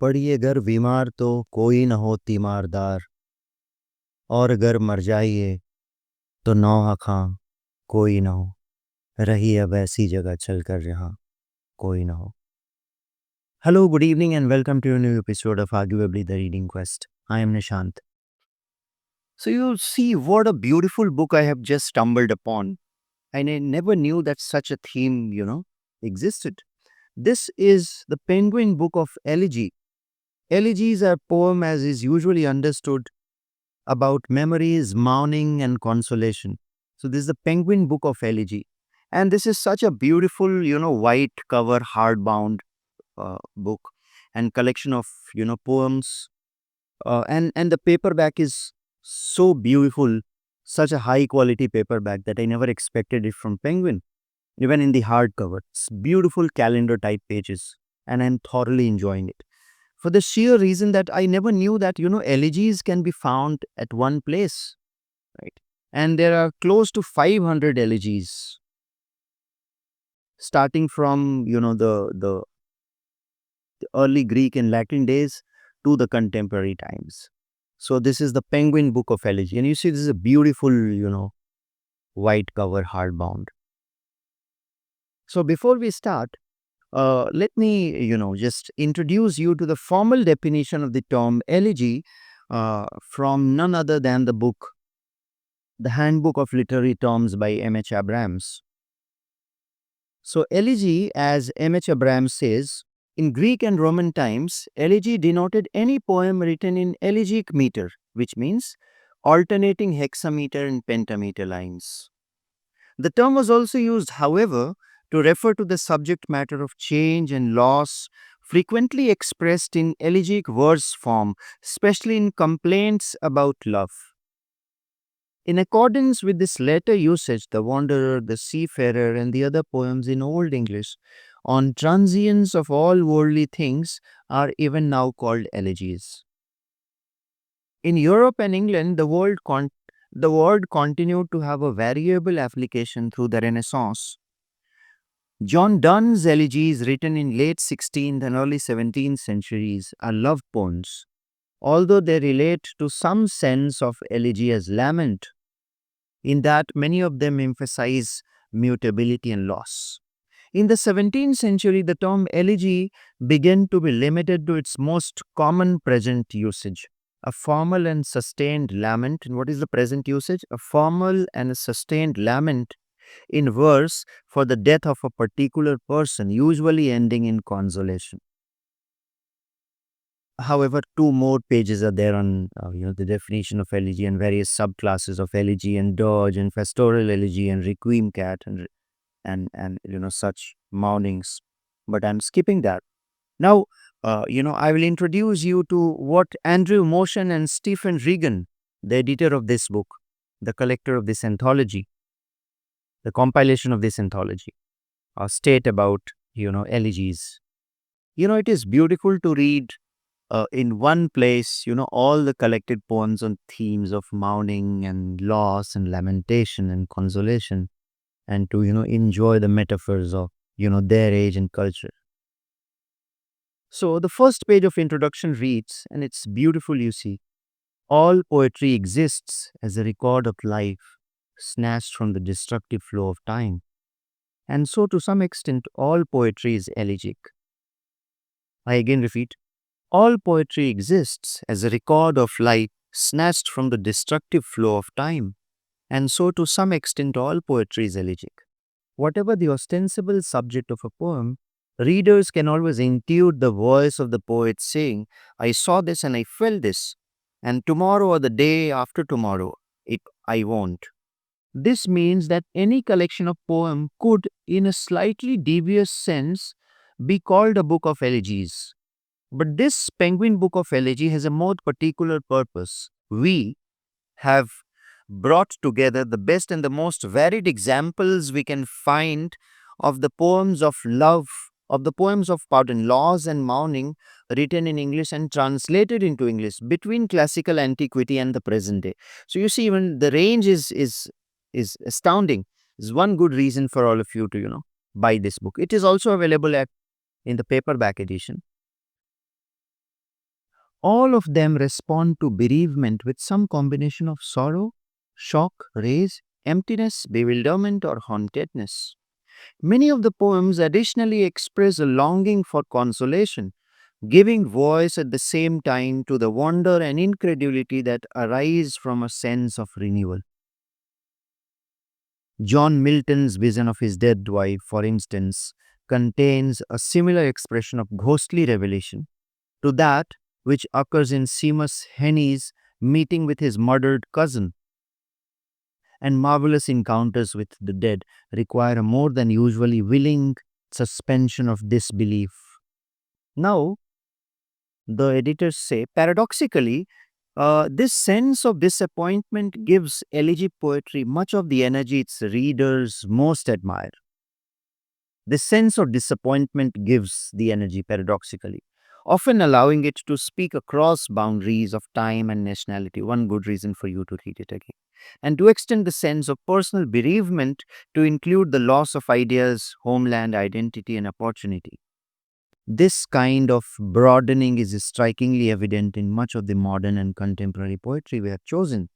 पड़िए गर बीमार तो कोई न हो तीमारदार, और अगर मर जाइए तो नौहा खां कोई न हो, रही अब ऐसी जगह चलकर जहां कोई न हो. Hello, good evening, and welcome to a new episode of Arguably the Reading Quest. I am Nishant. So, you see what a beautiful book I have just stumbled upon, and I never knew that such a theme, existed. This is the Penguin Book of Elegy. Elegies are poem as is usually understood about memories, mourning, and consolation. So, this is the Penguin Book of Elegy. And this is such a beautiful, white cover, hardbound book and collection of, poems. And the paperback is so beautiful, such a high quality paperback that I never expected it from Penguin, even in the hardcover. It's beautiful calendar type pages, and I'm thoroughly enjoying it for the sheer reason that I never knew that, elegies can be found at one place, right? And there are close to 500 elegies, starting from, the early Greek and Latin days to the contemporary times. So this is the Penguin Book of Elegy. And you see, this is a beautiful, white cover, hardbound. So before we start, let me, just introduce you to the formal definition of the term elegy from none other than the book, The Handbook of Literary Terms by M.H. Abrams. So, elegy, as M.H. Abrams says, in Greek and Roman times, elegy denoted any poem written in elegiac meter, which means alternating hexameter and pentameter lines. The term was also used, however, to refer to the subject matter of change and loss, frequently expressed in elegiac verse form, especially in complaints about love. In accordance with this later usage, The Wanderer, The Seafarer, and the other poems in Old English on transience of all worldly things are even now called elegies. In Europe and England, the word continued to have a variable application through the Renaissance. John Donne's elegies, written in late 16th and early 17th centuries, are love poems, although they relate to some sense of elegy as lament, in that many of them emphasize mutability and loss. In the 17th century, the term elegy began to be limited to its most common present usage, a formal and sustained lament. And what is the present usage? A formal and a sustained lament in verse for the death of a particular person, usually ending in consolation. However, two more pages are there on the definition of elegy and various subclasses of elegy and dirge and pastoral elegy and requiem cat and such mournings. But I'm skipping that. Now, I will introduce you to what Andrew Motion and Stephen Regan, the editor of this book, the collector of this anthology, the compilation of this anthology, state about, elegies. It is beautiful to read in one place, all the collected poems on themes of mourning and loss and lamentation and consolation, and to, enjoy the metaphors of, their age and culture. So the first page of introduction reads, and it's beautiful, you see, all poetry exists as a record of life snatched from the destructive flow of time. And so, to some extent, all poetry is elegiac. I again repeat, all poetry exists as a record of life snatched from the destructive flow of time. And so, to some extent, all poetry is elegiac. Whatever the ostensible subject of a poem, readers can always intuit the voice of the poet saying, I saw this and I felt this, and tomorrow or the day after tomorrow, I won't. This means that any collection of poem could, in a slightly devious sense, be called a book of elegies. But this Penguin Book of Elegy has a more particular purpose. We have brought together the best and the most varied examples we can find of the poems of love, of the poems of loss and mourning written in English and translated into English between classical antiquity and the present day. So you see, even the range is astounding. Is one good reason for all of you to buy this book. It is also available in the paperback edition. All of them respond to bereavement with some combination of sorrow, shock, rage, emptiness, bewilderment, or hauntedness. Many of the poems additionally express a longing for consolation, giving voice at the same time to the wonder and incredulity that arise from a sense of renewal. John Milton's vision of his dead wife, for instance, contains a similar expression of ghostly revelation to that which occurs in Seamus Heaney's meeting with his murdered cousin. And marvelous encounters with the dead require a more than usually willing suspension of disbelief. Now, the editors say, paradoxically, this sense of disappointment gives elegy poetry much of the energy its readers most admire. This sense of disappointment gives the energy paradoxically, often allowing it to speak across boundaries of time and nationality. One good reason for you to read it again. And to extend the sense of personal bereavement to include the loss of ideas, homeland, identity, and opportunity. This kind of broadening is strikingly evident in much of the modern and contemporary poetry we have chosen,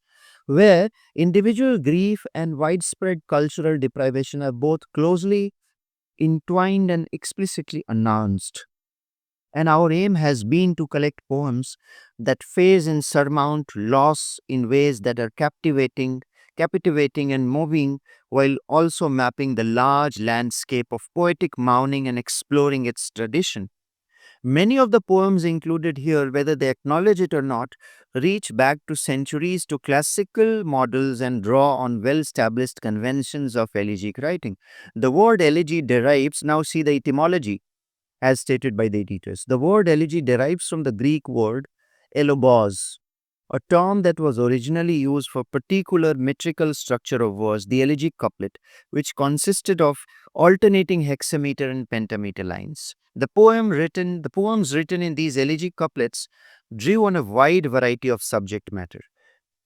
where individual grief and widespread cultural deprivation are both closely entwined and explicitly announced. And our aim has been to collect poems that face and surmount loss in ways that are captivating and moving, while also mapping the large landscape of poetic mourning and exploring its tradition. Many of the poems included here, whether they acknowledge it or not, reach back to centuries to classical models and draw on well established conventions of elegiac writing. The word elegy derives, now see the etymology as stated by the editors. The word elegy derives from the Greek word elobos, a term that was originally used for particular metrical structure of verse, the elegiac couplet, which consisted of alternating hexameter and pentameter lines. The poems written in these elegiac couplets drew on a wide variety of subject matter.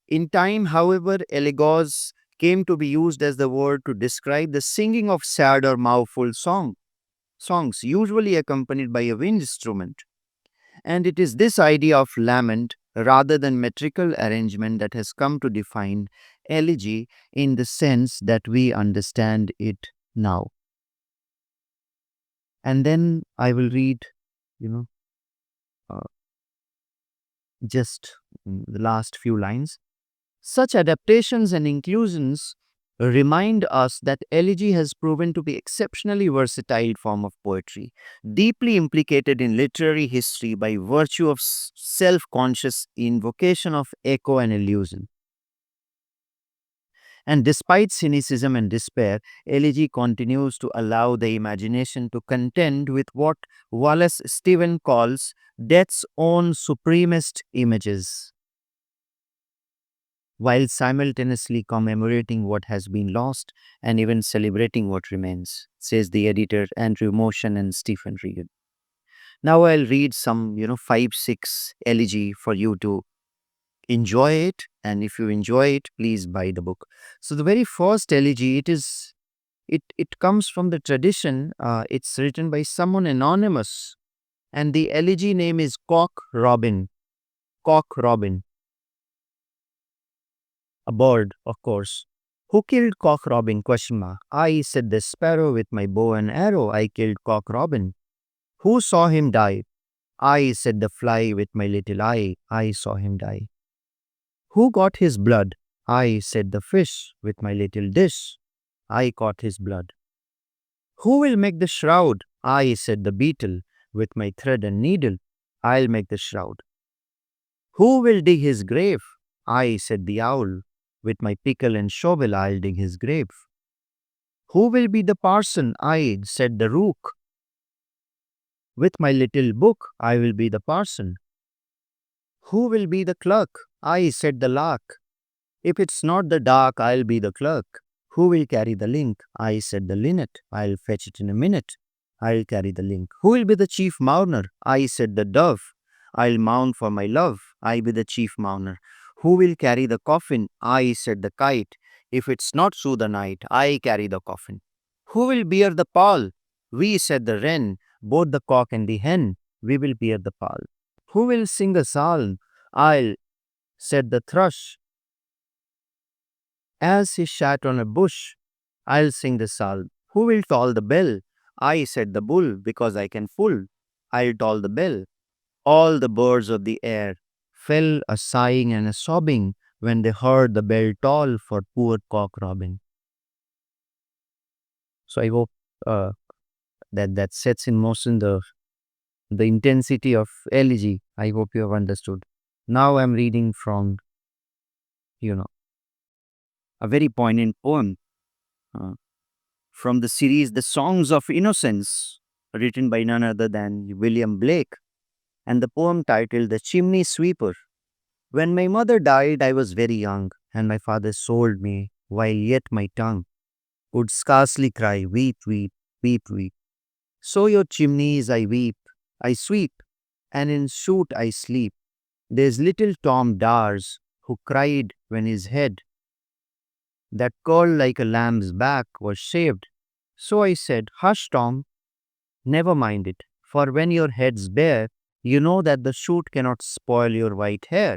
In time, however, elegos came to be used as the word to describe the singing of sad or mouthful songs, usually accompanied by a wind instrument. And it is this idea of lament rather than metrical arrangement that has come to define elegy in the sense that we understand it now. And then I will read, you know, uh, just the last few lines. Such adaptations and inclusions remind us that elegy has proven to be exceptionally versatile form of poetry, deeply implicated in literary history by virtue of self-conscious invocation of echo and illusion. And despite cynicism and despair, elegy continues to allow the imagination to contend with what Wallace Stephen calls death's own supremest images, while simultaneously commemorating what has been lost and even celebrating what remains, says the editor Andrew Motion and Stephen Regan. Now I'll read some, 5, 6 elegy for you to enjoy it. And if you enjoy it, please buy the book. So the very first elegy, it comes from the tradition. It's written by someone anonymous. And the elegy name is Cock Robin. Cock Robin. A bird, of course. Who killed Cock Robin? Question mark. I, said the sparrow, with my bow and arrow. I killed Cock Robin. Who saw him die? I, said the fly, with my little eye. I saw him die. Who got his blood? I, said the fish, with my little dish. I caught his blood. Who will make the shroud? I, said the beetle, with my thread and needle. I'll make the shroud. Who will dig his grave? I, said the owl, with my pickle and shovel. I'll dig his grave. Who will be the parson? I, said the rook, with my little book. I will be the parson. Who will be the clerk? I, said the lark. If it's not the dark, I'll be the clerk. Who will carry the link? I, said the linnet. I'll fetch it in a minute. I'll carry the link. Who will be the chief mourner? I, said the dove. I'll mourn for my love. I be the chief mourner. Who will carry the coffin? I, said the kite. If it's not through the night, I carry the coffin. Who will bear the pall? We, said the wren. Both the cock and the hen. We will bear the pall. Who will sing a psalm? I'll, said the thrush, as he sat on a bush. I'll sing the psalm. Who will toll the bell? I, said the bull, because I can full. I'll toll the bell. All the birds of the air fell a sighing and a sobbing when they heard the bell toll for poor cock robin. So I hope uh, that sets in motion the intensity of elegy. I hope you have understood. Now I'm reading from you know a very poignant poem uh, from the series The Songs of Innocence, written by none other than William Blake, and the poem titled The Chimney Sweeper. When my mother died, I was very young, and my father sold me, while yet my tongue could scarcely cry, weep, weep, weep, weep. So your chimneys I weep, I sweep, and in soot I sleep. There's little Tom Dars, who cried when his head, that curled like a lamb's back, was shaved. So I said, Hush, Tom, never mind it, for when your head's bare, you know that the shoot cannot spoil your white hair.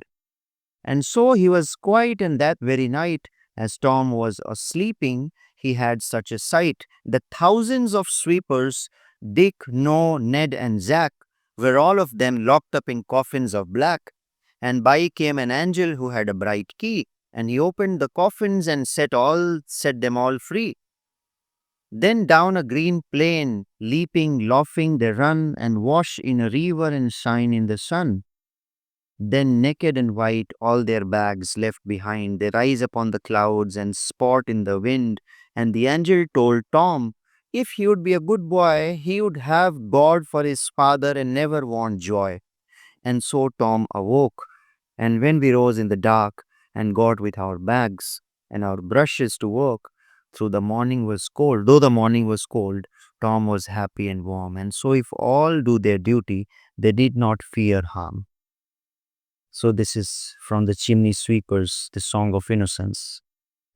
And so he was quiet, and that very night, as Tom was sleeping, he had such a sight that thousands of sweepers, Dick, Noah, Ned, and Zack, were all of them locked up in coffins of black. And by came an angel who had a bright key, and he opened the coffins and set them all free. Then down a green plain, leaping, laughing, they run and wash in a river and shine in the sun. Then, naked and white, all their bags left behind, they rise upon the clouds and spot in the wind. And the angel told Tom, if he would be a good boy, he would have God for his father and never want joy. And so Tom awoke. And when we rose in the dark and got with our bags and our brushes to work, though the morning was cold, Tom was happy and warm. And so, if all do their duty, they did not fear harm. So this is from the Chimney Sweepers, The Song of Innocence.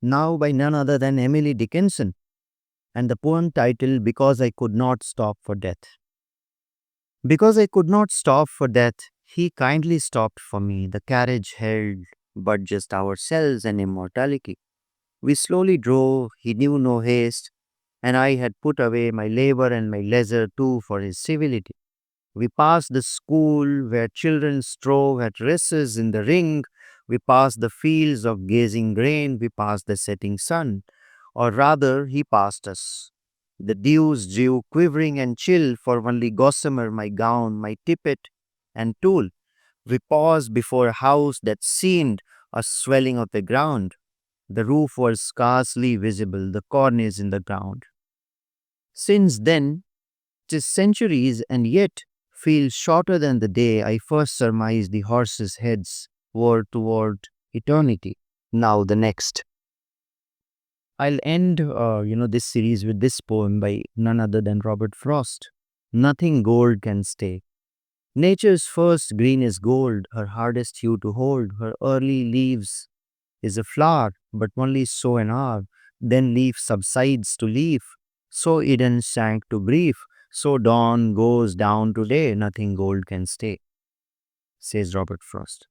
Now by none other than Emily Dickinson, and the poem titled Because I Could Not Stop for Death. Because I could not stop for death, he kindly stopped for me. The carriage held but just ourselves and immortality. We slowly drove, he knew no haste, and I had put away my labor and my leisure too for his civility. We passed the school where children strove at races in the ring. We passed the fields of gazing grain. We passed the setting sun. Or rather, he passed us. The dews drew quivering and chill for only gossamer, my gown, my tippet, and tool. We paused before a house that seemed a swelling of the ground. The roof was scarcely visible, the cornice in the ground. Since then, 'tis centuries, and yet feels shorter than the day I first surmised the horses' heads were toward eternity. Now the next. I'll end, this series with this poem by none other than Robert Frost. Nothing gold can stay. Nature's first green is gold, her hardest hue to hold. Her early leaves is a flower, but only so an hour. Then leaf subsides to leaf. So Eden sank to brief. So dawn goes down to day. Nothing gold can stay, says Robert Frost.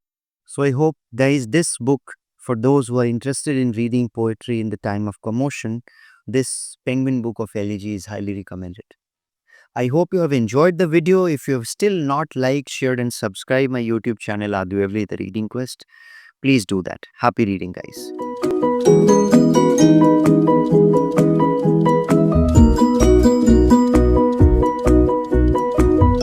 So I hope, guys, this book, for those who are interested in reading poetry in the time of commotion, this Penguin Book of Elegy is highly recommended. I hope you have enjoyed the video. If you have still not liked, shared, and subscribed my YouTube channel, Adu Everly The Reading Quest, please do that. Happy reading, guys.